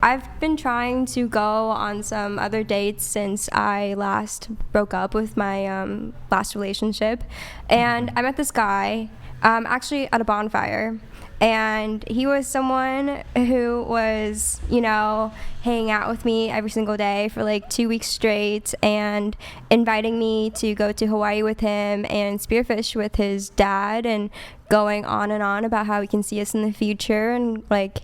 I've been trying to go on some other dates since I last broke up with my last relationship. And I met this guy actually at a bonfire. And he was someone who was, hanging out with me every single day for like 2 weeks straight and inviting me to go to Hawaii with him and spearfish with his dad and going on and on about how he can see us in the future and like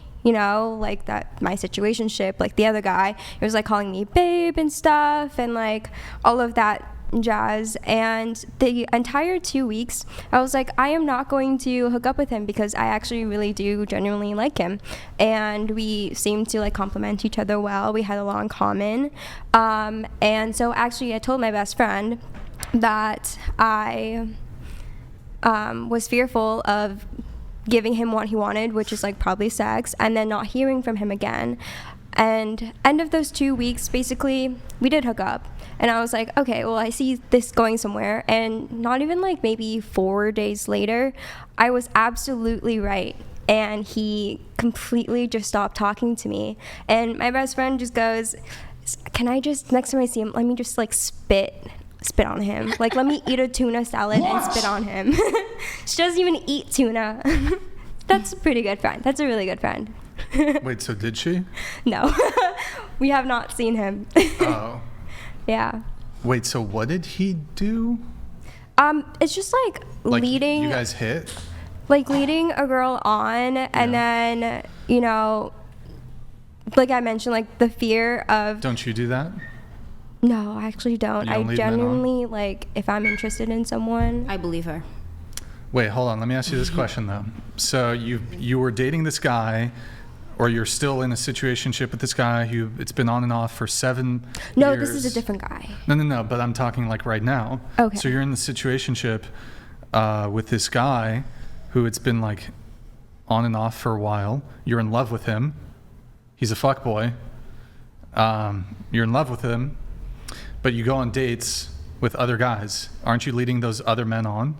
that my situationship, like the other guy, it was like calling me babe and stuff and like all of that jazz. And the entire 2 weeks I was like, I am not going to hook up with him because I actually really do genuinely like him, and we seemed to like complement each other well. We had a lot in common, and so actually I told my best friend that I was fearful of giving him what he wanted, which is like probably sex, and then not hearing from him again. And end of those 2 weeks, basically, we did hook up. And I was like, okay, well, I see this going somewhere. And not even like maybe 4 days later, I was absolutely right. And he completely just stopped talking to me. And my best friend just goes, can I just, next time I see him, let me just like spit on him. Like, let me eat a tuna salad and spit on him. She doesn't even eat tuna. That's a pretty good friend. That's a really good friend. Wait, so did she? No. We have not seen him. Oh. Yeah. Wait, so what did he do? It's just like leading. You guys hit? Like leading a girl on, and then, like I mentioned, like the fear of. Don't you do that? No, I actually don't. I genuinely, like, if I'm interested in someone. I believe her. Wait, hold on. Let me ask you this question, though. So you were dating this guy, or you're still in a situationship with this guy who it's been on and off for 7 No, years. this is a different guy. No, but I'm talking like right now. Okay. So you're in the situationship with this guy who it's been like on and off for a while. You're in love with him. He's a fuckboy. You're in love with him. But you go on dates with other guys. Aren't you leading those other men on?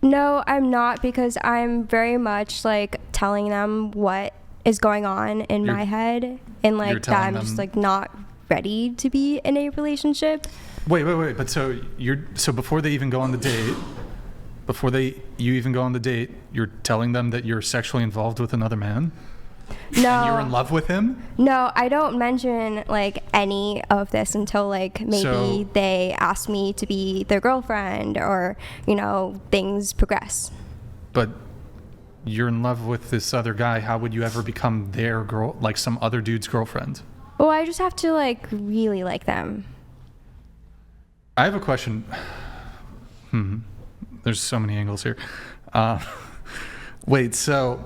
No, I'm not, because I'm very much like telling them what is going on in my head, and like that I'm just like not ready to be in a relationship. Wait. But so before they even go on the date, you even go on the date, you're telling them that you're sexually involved with another man? No. And you're in love with him? No, I don't mention like any of this until like maybe they ask me to be their girlfriend, or things progress. But you're in love with this other guy. How would you ever become their girl, like some other dude's girlfriend? Well, I just have to like really like them. I have a question. There's so many angles here. Wait, so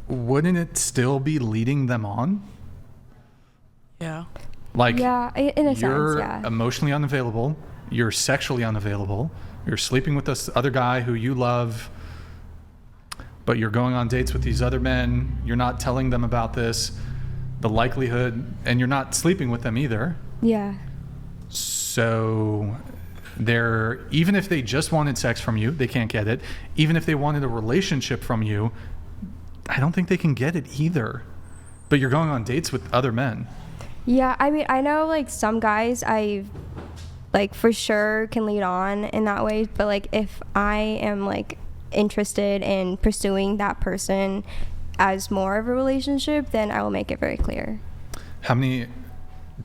wouldn't it still be leading them on? Yeah. Like, yeah, in a sense, you're yeah. emotionally unavailable, you're sexually unavailable, you're sleeping with this other guy who you love, but you're going on dates with these other men, you're not telling them about this, the likelihood, and you're not sleeping with them either. Yeah. So even if they just wanted sex from you, they can't get it. Even if they wanted a relationship from you, I don't think they can get it either. But you're going on dates with other men. Yeah, I mean, I know like some guys I like for sure can lead on in that way, but like if I am like interested in pursuing that person as more of a relationship, then I will make it very clear. How many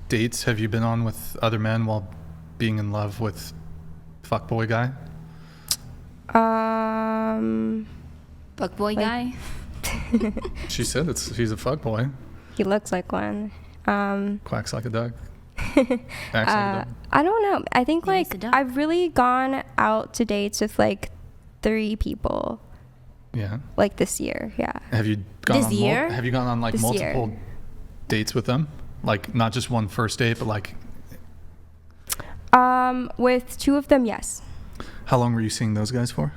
dates have you been on with other men while being in love with fuckboy guy? Fuckboy guy? She said she's a fuckboy. He looks like one. Quacks like a duck. Acts like a duck. I don't know. I think Yeah, like I've really gone out to dates with like 3 people. Yeah. Like this year, yeah. Have you gone This on year? Have you gone on like This multiple year. dates with them? Like not just one first date, but like. With 2 of them, yes. How long were you seeing those guys for?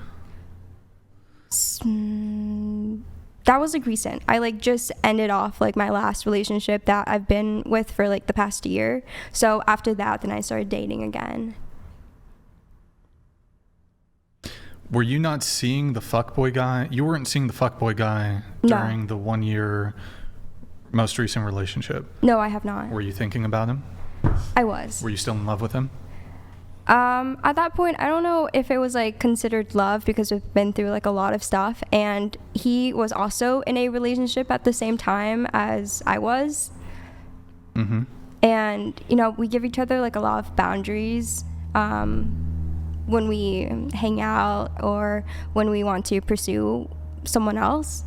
That was like recent. I like just ended off like my last relationship that I've been with for like the past year. So after that, then I started dating again. Were you not seeing the fuckboy guy? You weren't seeing the fuckboy guy No. during the 1 year most recent relationship? No, I have not. Were you thinking about him? I was. Were you still in love with him? At that point, I don't know if it was like considered love because we've been through like a lot of stuff, and he was also in a relationship at the same time as I was. Mm-hmm. And, you know, we give each other like a lot of boundaries when we hang out or when we want to pursue someone else.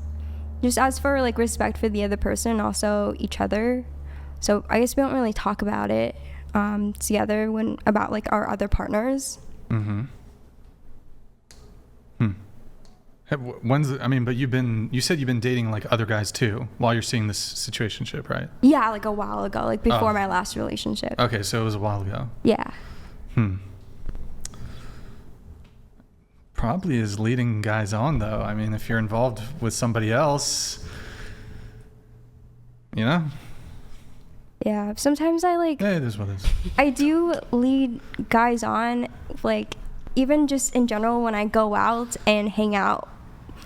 Just as for like respect for the other person and also each other. So I guess we don't really talk about it together when about like our other partners. Mm-hmm. But you said you've been dating like other guys too while you're seeing this situationship, right? Yeah, like a while ago, like before my last relationship. Okay, so it was a while ago. Yeah. Probably is leading guys on though. I mean, if you're involved with somebody else, you know? Yeah, sometimes I like... Yeah, it is what it is. I do lead guys on, like, even just in general when I go out and hang out,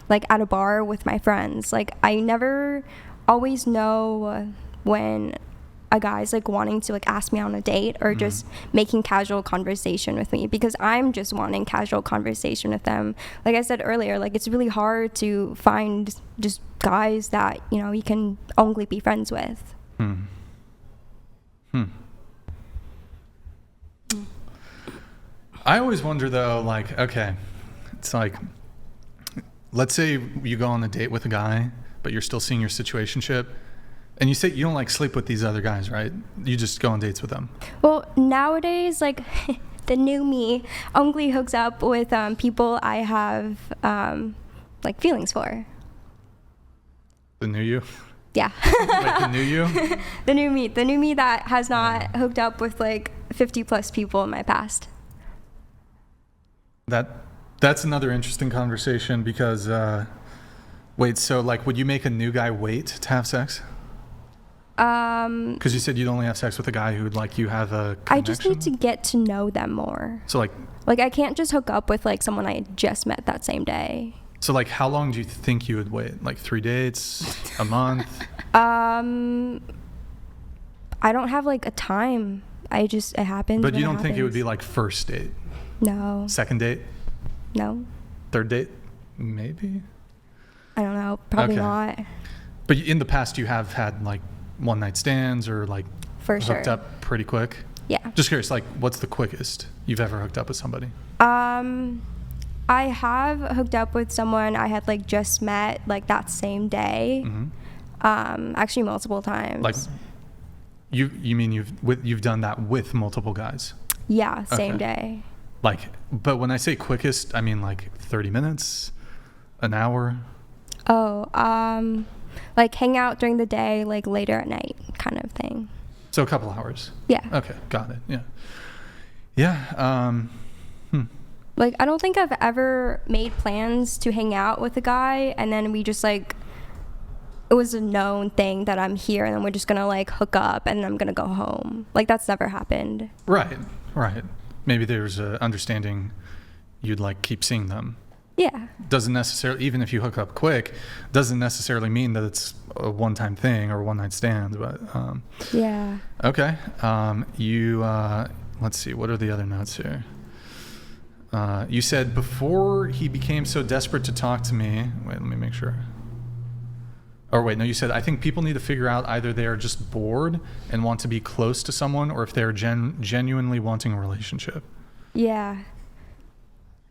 like, at a bar with my friends. Like, I never always know when a guy's, like, wanting to, like, ask me on a date or just making casual conversation with me because I'm just wanting casual conversation with them. Like I said earlier, like, it's really hard to find just guys that, you know, you can only be friends with. I always wonder though, like, okay, it's like, let's say you go on a date with a guy, but you're still seeing your situationship, and you say you don't like sleep with these other guys, right? You just go on dates with them. Well, nowadays, like, the new me only hooks up with people I have, like, feelings for. The new you? Yeah. Like the new you? The new me that has not hooked up with, like, 50 plus people in my past. That's another interesting conversation because, wait, so like, would you make a new guy wait to have sex? Because you said you'd only have sex with a guy who'd like you have a connection. I just need to get to know them more. So like I can't just hook up with like someone I just met that same day. So like, how long do you think you would wait? Like 3 dates, a month? I don't have like a time. It happens. But when you don't think it would happens. be like first date? No. Second date? No. Third date? Maybe? I don't know. Probably Okay. not. But in the past, you have had like one night stands or like For hooked sure. up pretty quick? Yeah. Just curious, like what's the quickest you've ever hooked up with somebody? I have hooked up with someone I had like just met like that same day. Actually multiple times. Like you mean you've done that with multiple guys? Yeah, same Okay. day. Like, but when I say quickest, I mean like 30 minutes, an hour? Oh, like hang out during the day, like later at night kind of thing. So a couple hours. Yeah. Okay, got it. Yeah. Yeah. Like, I don't think I've ever made plans to hang out with a guy and then we just like, it was a known thing that I'm here and then we're just gonna like hook up and then I'm gonna go home. Like, that's never happened. Right. Maybe there's a understanding you'd like keep seeing them. Yeah. Doesn't necessarily, even if you hook up quick, doesn't necessarily mean that it's a one-time thing or a one-night stand. But Yeah. okay. Let's see. What are the other notes here? You said before he became so desperate to talk to me. Wait, let me make sure. Or wait, no, you said, I think people need to figure out either they're just bored and want to be close to someone or if they're genuinely wanting a relationship. Yeah.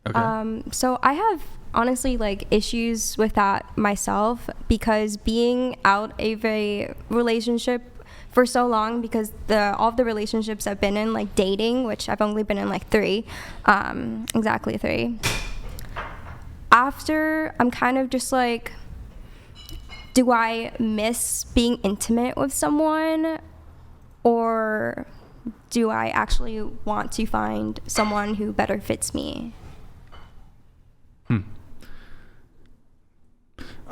Okay. So I have honestly like issues with that myself because being out of a relationship for so long, because all of the relationships I've been in, like dating, which I've only been in like 3, exactly 3. After, I'm kind of just like, do I miss being intimate with someone, or do I actually want to find someone who better fits me?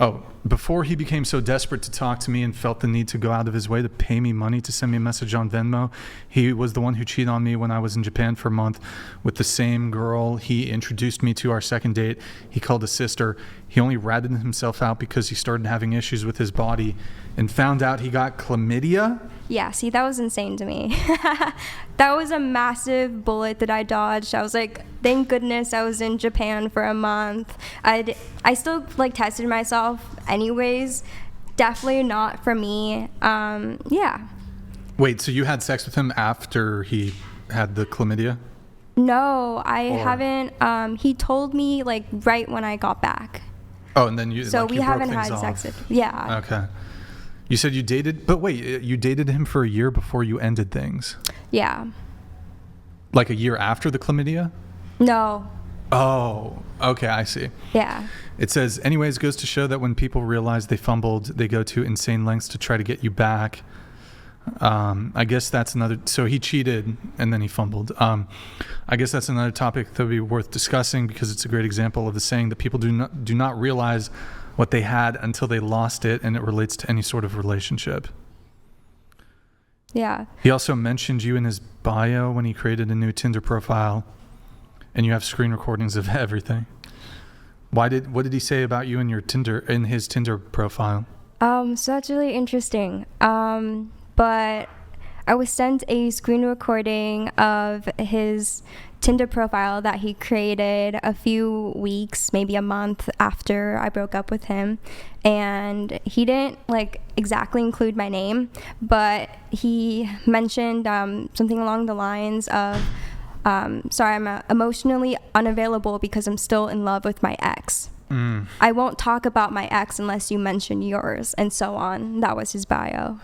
Oh, before he became so desperate to talk to me and felt the need to go out of his way to pay me money to send me a message on Venmo, he was the one who cheated on me when I was in Japan for a month with the same girl he introduced me to our second date. He called a sister. He only ratted himself out because he started having issues with his body and found out he got chlamydia. Yeah, see, that was insane to me. That was a massive bullet that I dodged. I was like, thank goodness I was in Japan for a month. I still like tested myself anyways. Definitely not for me. Yeah. Wait, so you had sex with him after he had the chlamydia? No, I haven't. He told me like right when I got back. Oh, and then you. So like, we you broke haven't things had off. sex. Yeah. Okay. You said you dated, but wait, you dated him for a year before you ended things? Yeah. Like a year after the chlamydia? No. Oh, okay, I see. Yeah. It says, anyways, goes to show that when people realize they fumbled, they go to insane lengths to try to get you back. I guess that's another, so he cheated and then he fumbled. I guess that's another topic that would be worth discussing because it's a great example of the saying that people do not realize what they had until they lost it, and it relates to any sort of relationship. Yeah. He also mentioned you in his bio when he created a new Tinder profile, and you have screen recordings of everything. What did he say about you in his Tinder profile? So that's really interesting. But I was sent a screen recording of his Tinder profile that he created a few weeks, maybe a month after I broke up with him. And he didn't like exactly include my name, but he mentioned something along the lines of, sorry, I'm emotionally unavailable because I'm still in love with my ex. I won't talk about my ex unless you mention yours, and so on. That was his bio.